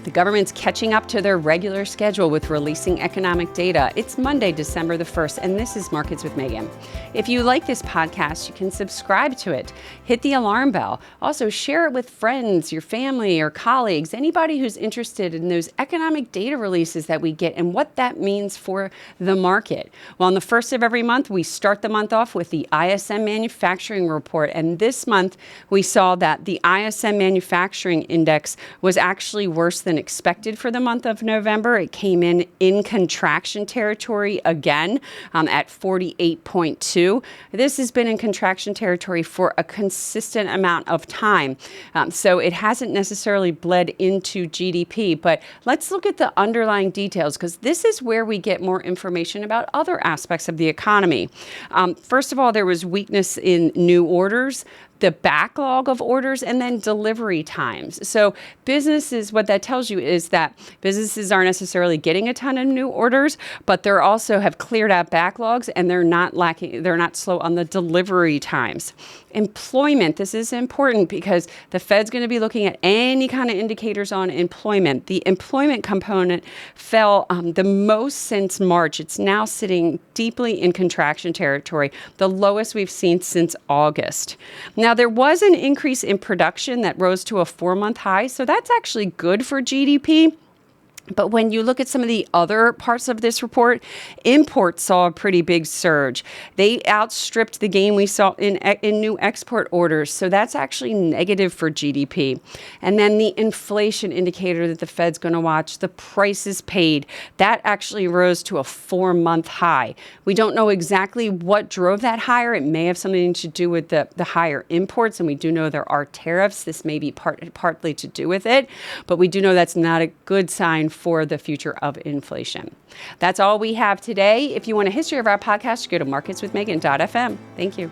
The government's catching up to their regular schedule with releasing economic data. It's Monday, December the 1st, and this is Markets with Megan. If you like this podcast, you can subscribe to it. Hit the alarm bell. Also, share it with friends, your family, or colleagues, anybody who's interested in those economic data releases that we get and what that means for the market. Well, on the first of every month, we start the month off with the ISM Manufacturing Report, and this month we saw that the ISM Manufacturing Index was actually worse than expected for the month of November. It came in contraction territory again at 48.2. This has been in contraction territory for a consistent amount of time. So it hasn't necessarily bled into GDP, but let's look at the underlying details because this is where we get more information about other aspects of the economy. First of all, there was weakness in new orders, the backlog of orders, and then delivery times. So businesses, what that tells you is that businesses aren't necessarily getting a ton of new orders, but they're also have cleared out backlogs and they're not slow on the delivery times. Employment, this is important because the Fed's going to be looking at any kind of indicators on employment. The employment component fell the most since March. It's now sitting deeply in contraction territory, the lowest we've seen since August. Now, there was an increase in production that rose to a 4-month high, so that's actually good for GDP. But when you look at some of the other parts of this report, imports saw a pretty big surge. They outstripped the gain we saw in new export orders. So that's actually negative for GDP. And then the inflation indicator that the Fed's going to watch, the prices paid, that actually rose to a 4-month high. We don't know exactly what drove that higher. It may have something to do with the higher imports. And we do know there are tariffs. This may be partly to do with it. But we do know that's not a good sign for the future of inflation. That's all we have today. If you want a history of our podcast, go to marketswithmegan.fm. Thank you.